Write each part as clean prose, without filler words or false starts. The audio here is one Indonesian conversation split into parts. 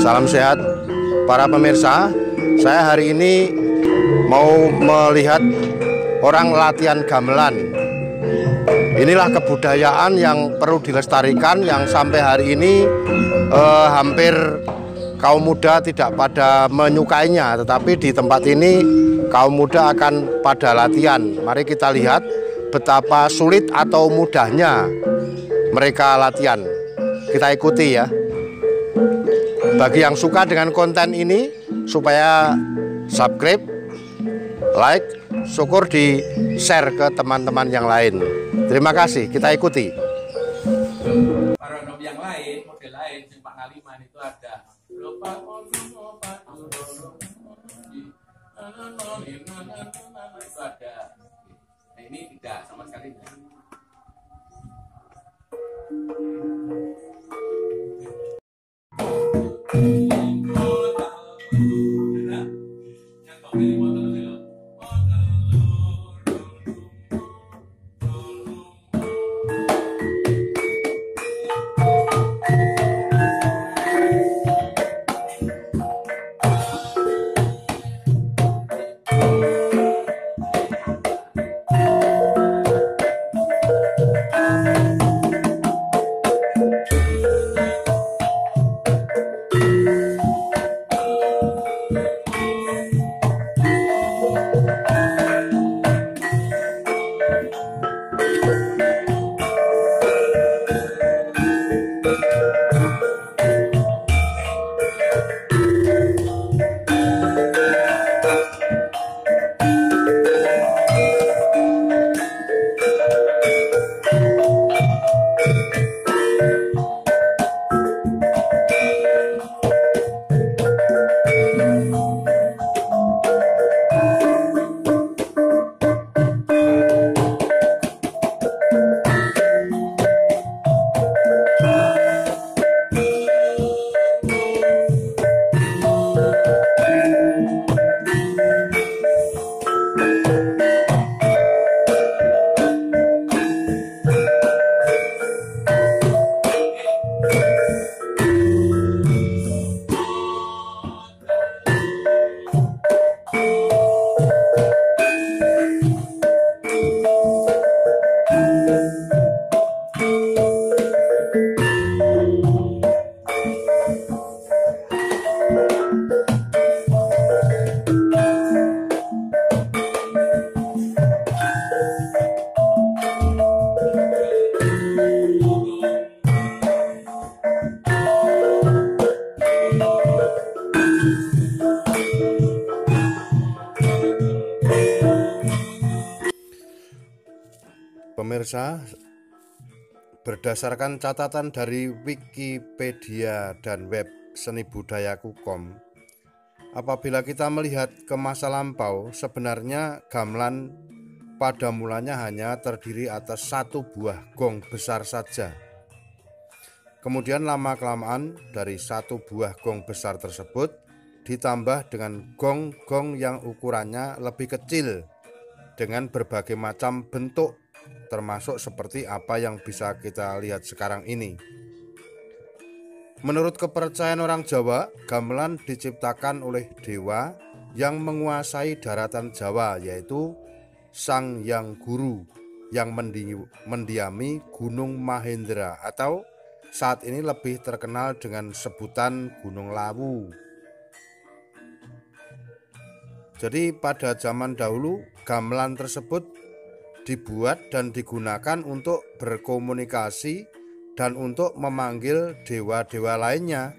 Salam sehat para pemirsa. Saya hari ini mau melihat orang latihan gamelan. Inilah kebudayaan yang perlu dilestarikan, yang sampai hari ini hampir kaum muda tidak pada menyukainya. Tetapi di tempat ini kaum muda akan pada latihan. Mari kita lihat betapa sulit atau mudahnya mereka latihan. Kita ikuti ya. Bagi yang suka dengan konten ini, supaya subscribe, like, syukur di share ke teman-teman yang lain. Terima kasih, kita ikuti. Paronom yang lain, model lain, Pak Ngaliman itu ada itu ada. Nah, ini tidak sama sekali. Pemirsa, berdasarkan catatan dari Wikipedia dan web senibudayaku.com, apabila kita melihat ke masa lampau, sebenarnya gamelan pada mulanya hanya terdiri atas satu buah gong besar saja. Kemudian lama-kelamaan dari satu buah gong besar tersebut ditambah dengan gong-gong yang ukurannya lebih kecil dengan berbagai macam bentuk, termasuk seperti apa yang bisa kita lihat sekarang ini. Menurut kepercayaan orang Jawa, gamelan diciptakan oleh dewa yang menguasai daratan Jawa, yaitu Sang Hyang Guru yang mendiami Gunung Mahendra atau saat ini lebih terkenal dengan sebutan Gunung Lawu. Jadi pada zaman dahulu gamelan tersebut dibuat dan digunakan untuk berkomunikasi dan untuk memanggil dewa-dewa lainnya.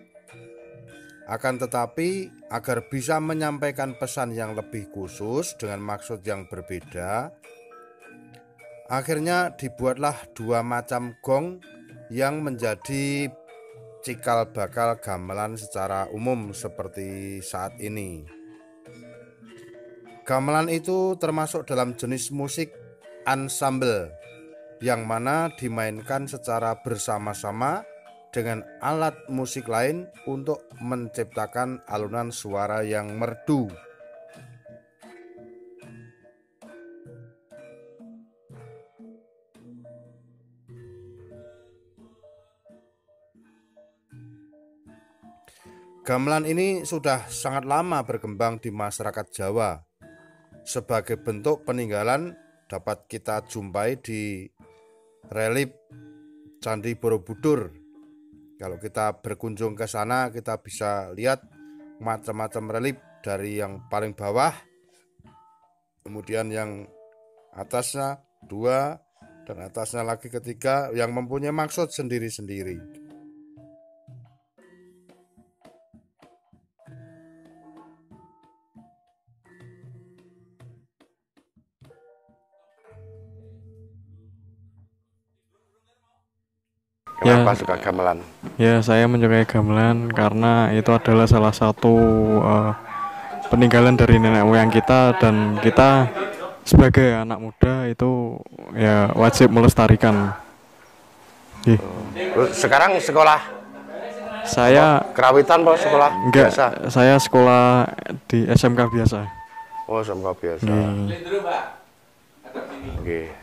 Akan tetapi agar bisa menyampaikan pesan yang lebih khusus dengan maksud yang berbeda, akhirnya dibuatlah dua macam gong yang menjadi cikal bakal gamelan secara umum seperti saat ini. Gamelan itu termasuk dalam jenis musik ensemble yang mana dimainkan secara bersama-sama dengan alat musik lain untuk menciptakan alunan suara yang merdu. Gamelan ini sudah sangat lama berkembang di masyarakat Jawa. Sebagai bentuk peninggalan dapat kita jumpai di relief Candi Borobudur. Kalau kita berkunjung ke sana, kita bisa lihat macam-macam relief dari yang paling bawah, kemudian yang atasnya 2, dan atasnya lagi ketiga, yang mempunyai maksud sendiri-sendiri. Kenapa suka gamelan? Ya, saya menyukai gamelan karena itu adalah salah satu peninggalan dari nenek moyang kita, dan kita sebagai anak muda itu ya wajib melestarikan. Sekarang sekolah Saya kerawitan apa sekolah enggak, biasa? saya sekolah di SMK biasa. Oh, SMK biasa. Kalendro, Pak. Ada sini. Oke.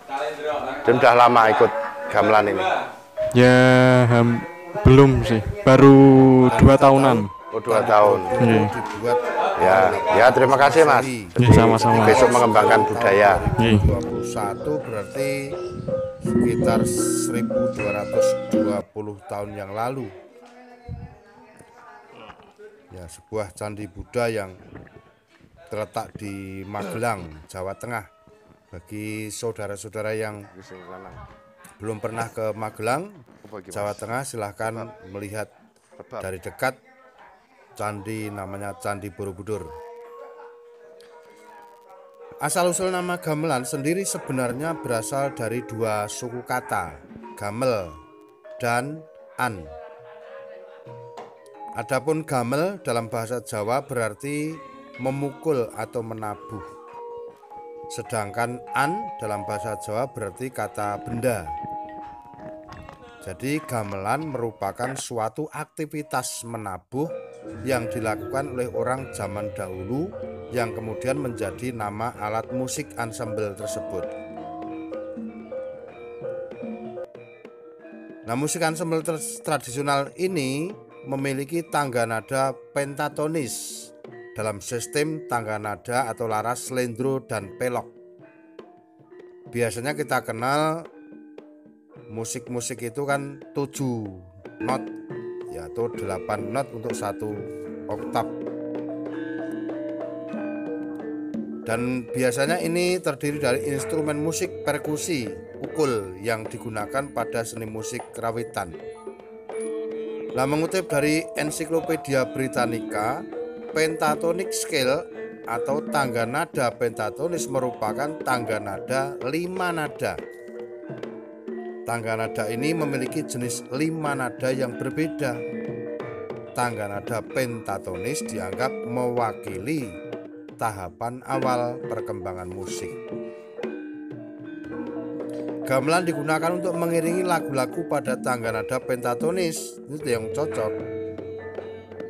Kalendro. Dan udah lama ikut gamelan ini? Ya, belum sih, baru 2 tahunan. Oh, 2 tahun. Dibuat. Ya, terima kasih Mas. Ya, sama-sama. Besok mengembangkan budaya. 2021 berarti sekitar 1220 tahun yang lalu. Ya, sebuah candi Buddha yang terletak di Magelang, Jawa Tengah. Bagi saudara-saudara yang belum pernah ke Magelang, Jawa Tengah, silahkan melihat dari dekat candi namanya Candi Borobudur. Asal-usul nama gamelan sendiri sebenarnya berasal dari 2 suku kata, gamel dan an. Adapun gamel dalam bahasa Jawa berarti memukul atau menabuh. Sedangkan an dalam bahasa Jawa berarti kata benda. Jadi gamelan merupakan suatu aktivitas menabuh yang dilakukan oleh orang zaman dahulu, yang kemudian menjadi nama alat musik ansambel tersebut. Nah, musik ansambel tradisional ini memiliki tangga nada pentatonis dalam sistem tangga nada atau laras, slendro, dan pelok. Biasanya kita kenal musik-musik itu kan 7 not, yaitu 8 not untuk 1 oktav. Dan biasanya ini terdiri dari instrumen musik perkusi ukul yang digunakan pada seni musik kerawitan. Nah, mengutip dari Ensiklopedia Britannica, pentatonic scale atau tangga nada pentatonis merupakan tangga nada 5 nada. Tangga nada ini memiliki jenis 5 nada yang berbeda. Tangga nada pentatonis dianggap mewakili tahapan awal perkembangan musik. Gamelan digunakan untuk mengiringi lagu-lagu pada tangga nada pentatonis, itu yang cocok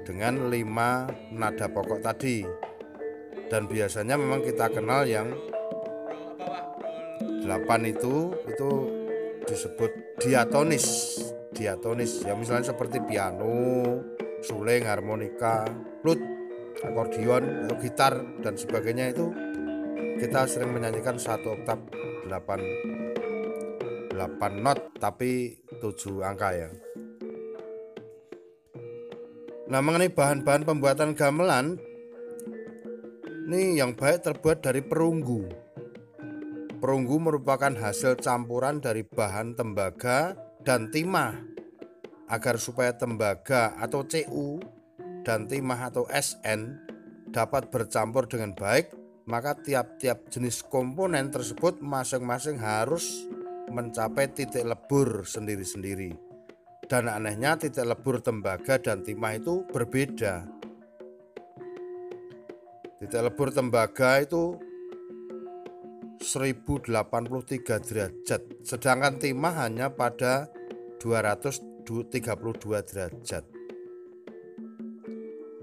dengan 5 nada pokok tadi. Dan biasanya memang kita kenal yang 8 itu disebut diatonis. Diatonis ya, misalnya seperti piano, suling, harmonika, flute, akordeon, gitar dan sebagainya, itu kita sering menyanyikan 1 oktav 8 not tapi 7 angka ya. Nah, mengenai bahan-bahan pembuatan gamelan, ini yang baik terbuat dari perunggu. Perunggu merupakan hasil campuran dari bahan tembaga dan timah. Agar supaya tembaga atau Cu dan timah atau Sn dapat bercampur dengan baik, maka tiap-tiap jenis komponen tersebut masing-masing harus mencapai titik lebur sendiri-sendiri. Dan anehnya titik lebur tembaga dan timah itu berbeda. Titik lebur tembaga itu 1083 derajat, sedangkan timah hanya pada 232 derajat.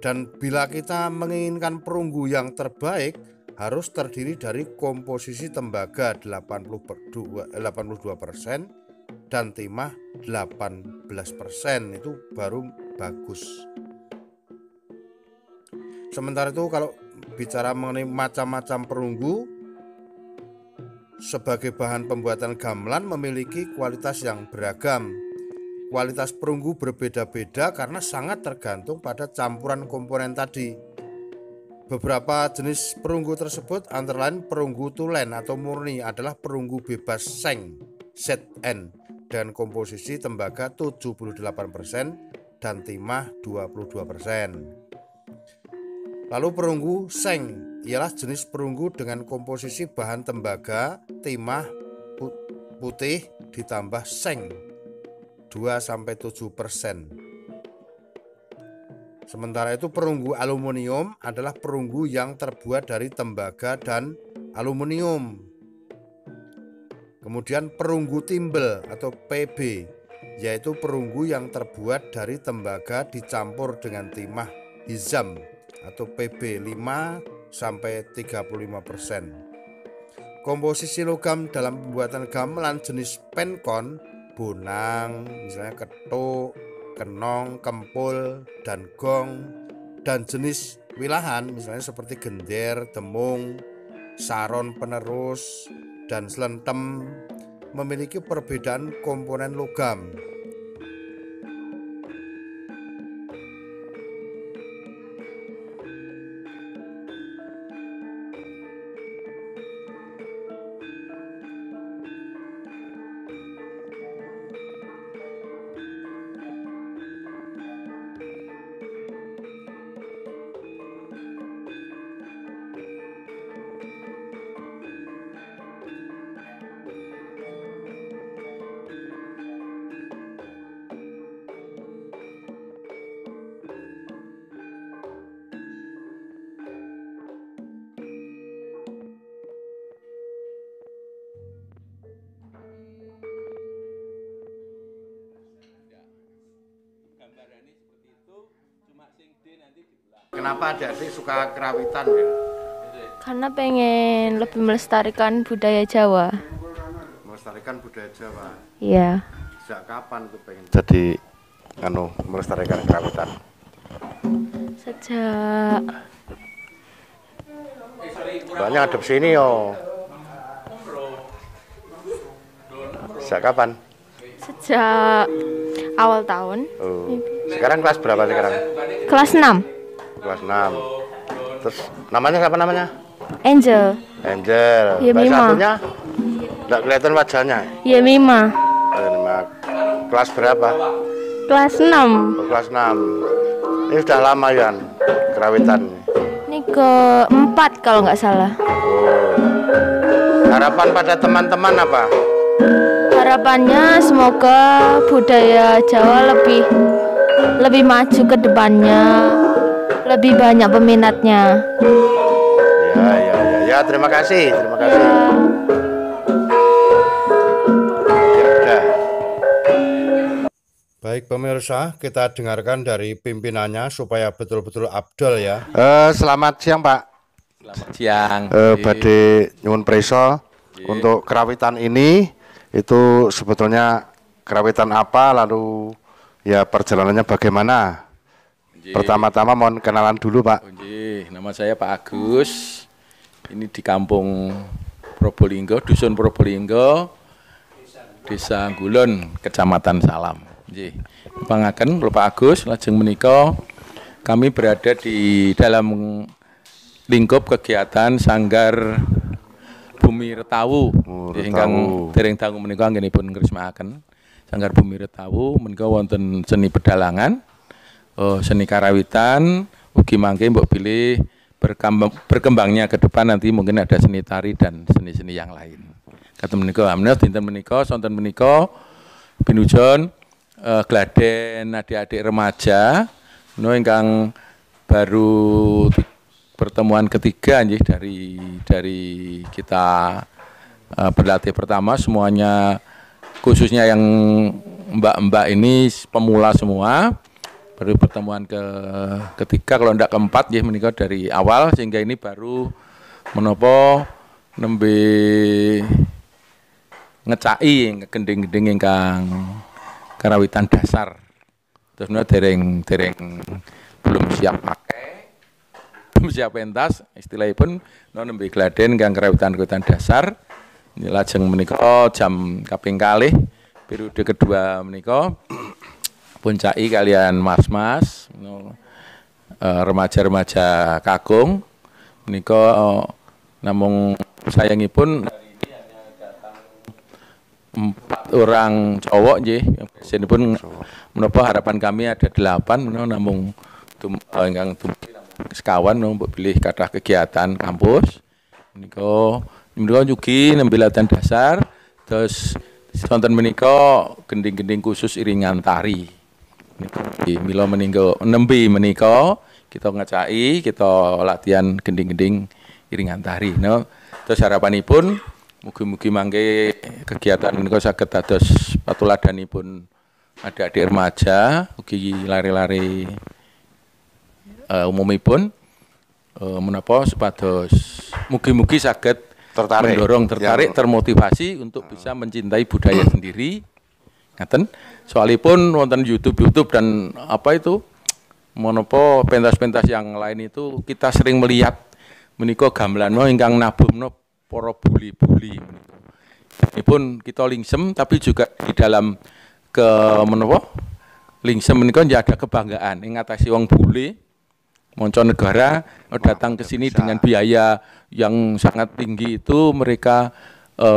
Dan bila kita menginginkan perunggu yang terbaik, harus terdiri dari komposisi tembaga 82% dan timah 18%, itu baru bagus. Sementara itu kalau bicara mengenai macam-macam perunggu, sebagai bahan pembuatan gamelan memiliki kualitas yang beragam. Kualitas perunggu berbeda-beda karena sangat tergantung pada campuran komponen tadi. Beberapa jenis perunggu tersebut antara lain perunggu tulen atau murni adalah perunggu bebas seng ZN dengan komposisi tembaga 78% dan timah 22%. Lalu perunggu seng ialah jenis perunggu dengan komposisi bahan tembaga, timah putih ditambah seng 2-7%. Sementara itu perunggu aluminium adalah perunggu yang terbuat dari tembaga dan aluminium. Kemudian perunggu timbel atau PB yaitu perunggu yang terbuat dari tembaga dicampur dengan timah hizam atau PB 5-35%. Komposisi logam dalam pembuatan gamelan jenis penkon, bonang, misalnya ketuk, kenong, kempul, dan gong, dan jenis wilahan misalnya seperti gender, demung, saron penerus, dan selentem memiliki perbedaan komponen logam. Kenapa adik-adik suka kerawitan ya? Karena pengen lebih melestarikan budaya Jawa. Melestarikan budaya Jawa. Iya. Sejak kapan tuh pengen jadi melestarikan kerawitan? Sejak Banyak adep sini yo. Sejak kapan? Sejak awal tahun. Oh. Sekarang kelas berapa sekarang? Kelas 6. Kelas 6. Terus namanya siapa namanya? Angel. Angel. Yemima. Mbak satunya? Enggak kelihatan wajahnya. Yemima. Kelas berapa? Kelas 6. Oh, kelas 6. Ini sudah lama ya kerawitan. Ini ke-4 kalau nggak salah. Oh. Harapan pada teman-teman apa? Harapannya semoga budaya Jawa lebih maju ke depannya, lebih banyak peminatnya. Ya, terima kasih. Ya. Baik pemirsa, kita dengarkan dari pimpinannya supaya betul-betul abdol ya. Selamat siang Pak. Selamat siang. Badhe nyuwun prisa untuk kerawitan ini itu sebetulnya kerawitan apa, lalu ya perjalanannya bagaimana? Pertama-tama mohon kenalan dulu Pak. Nama saya Pak Agus. Ini di kampung Probolinggo, Dusun Probolinggo, Desa Gulon, Kecamatan Salam. Pangaken Pak Agus, lajeng menika kami berada di dalam lingkup kegiatan Sanggar Bumi Retawu. Ingkang dereng dangu menika anggenipun ngresmakaken Sanggar Bumi Retawu menika wonten seni pedalangan, seni karawitan, ugi mangke mbok pilih berkembangnya ke depan nanti mungkin ada seni tari dan seni-seni yang lain. Kata menika dinten menika sonten menika pinujon gladen adik-adik remaja ingkang baru pertemuan ketiga nggih dari kita berlatih pertama, semuanya khususnya yang mbak-mbak ini pemula semua, baru pertemuan ketiga kalau ndak keempat nggih menika dari awal, sehingga ini baru menapa nembe ngecai gending-gending ingkang karawitan dasar terus dereng belum siap pakai, belum siap pentas, istilahipun nembe gladen kang karawitan-karawitan dasar. Lajeng menika jam kaping kalih periode kedua menika puncaki kalian mas-mas remaja-remaja kakung menika namung sayangipun hari ini hanya datang 4 orang cowok nggih. Biasanipun menapa harapan kami ada 8 menika namung ingkang sekawan mbok pilih kathah kegiatan kampus menika nyugi nembe latihan dasar terus sonten menika gending-gending khusus iringan tari. Mila menika nembe menika kita ngecaki kita latihan gending-gending iringan tari. No. Terus harapanipun mugi-mugi mangke kegiatan menika saged dados patuladanipun adik-adik remaja ugi lare-lare umumipun menapa supados mugi-mugi saged tertarik termotivasi untuk bisa mencintai budaya sendiri. Ngaten. Soalipun wonten YouTube dan apa itu menapa pentas-pentas yang lain itu kita sering melihat menika gamelan ingkang nabumno para buli-buli menika. Ini pun kita lingsem tapi juga di dalam ke menapa lingsem menika ada kebanggaan ing ngatasi wong bule mancanegara datang ke sini dengan biaya yang sangat tinggi itu mereka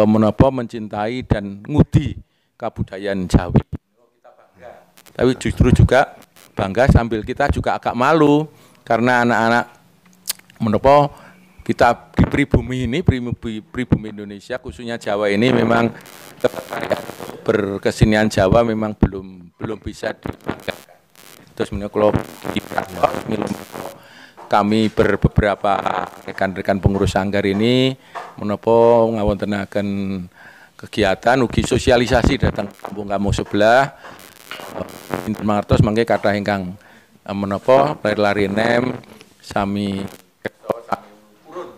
menapa mencintai dan ngudi kebudayaan Jawi. Kita bangga. Tapi justru juga bangga sambil kita juga agak malu karena anak-anak menapa kita di pribumi ini, pribumi Indonesia khususnya Jawa ini memang berkesenian Jawa memang belum bisa dibanggakan. Terus menika kami beberapa rekan-rekan pengurus sanggar ini menapa ngawontenaken kegiatan ugi sosialisasi datang kampung-kampung sebelah. Mangertos mangke kathah ingkang menapa lari-lari nem sami urun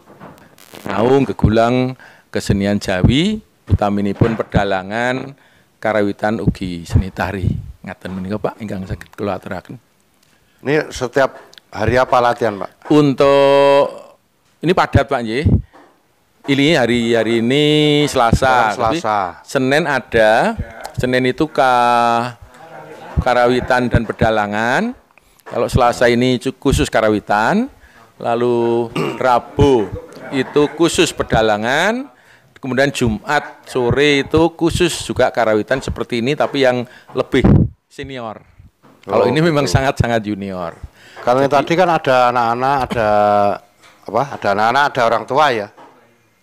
naung gegulang kesenian Jawi utaminipun pedalangan karawitan ugi seni tari. Ngaten menika Pak ingkang saged kula aturaken. Ini setiap hari apa latihan, Pak? Untuk ini padat Pak nggih. Ini hari ini Selasa. Senin ada. Senin itu karawitan dan pedalangan. Kalau Selasa ini khusus karawitan. Lalu Rabu itu khusus pedalangan. Kemudian Jumat sore itu khusus juga karawitan seperti ini tapi yang lebih senior. Kalau ini memang sangat-sangat junior. Karena tadi kan ada anak-anak, ada anak-anak, ada orang tua ya.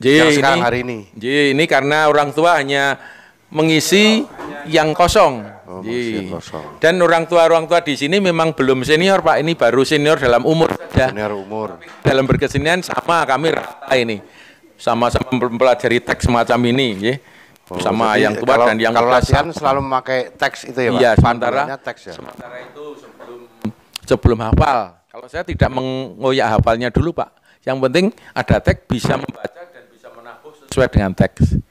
Yang sekarang hari ini. Ini karena orang tua hanya mengisi yang kosong. Dan orang tua di sini memang belum senior Pak. Ini baru senior dalam umur saja. Senior umur. Dalam berkesenian sama kami rata ini. Sama-sama mempelajari teks semacam ini, ya. Sama yang tua dan yang kalau latihan selalu memakai teks itu ya Pak? Iya, sementara itu sebelum hafal. Kalau saya tidak mengoyak hafalnya dulu Pak. Yang penting ada teks bisa membaca dan bisa menabuh sesuai dengan teks.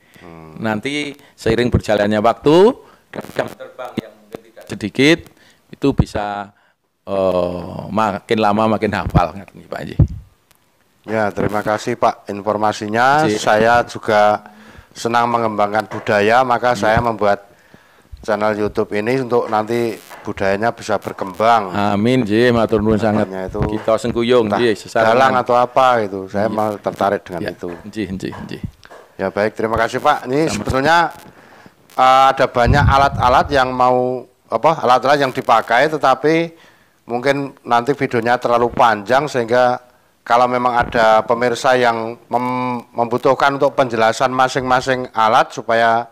Nanti seiring berjalannya waktu dan jam terbang yang mungkin tidak sedikit itu bisa makin lama makin hafal ngerti Pak Haji. Ya, terima kasih Pak informasinya. Saya juga senang mengembangkan budaya, maka saya membuat channel YouTube ini untuk nanti budayanya bisa berkembang. Amin, Ji, matur nuwun sangat. Itu kita sengkuyung, Ji, dalang atau apa itu. Saya mau tertarik dengan itu. Ji. Ya baik, terima kasih Pak. Ini sebetulnya ada banyak alat-alat yang alat-alat yang dipakai, tetapi mungkin nanti videonya terlalu panjang sehingga kalau memang ada pemirsa yang membutuhkan untuk penjelasan masing-masing alat supaya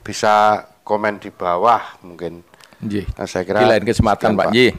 bisa komen di bawah mungkin. Nggih. Nah, saya kira di lain kesempatan Pak Nggih.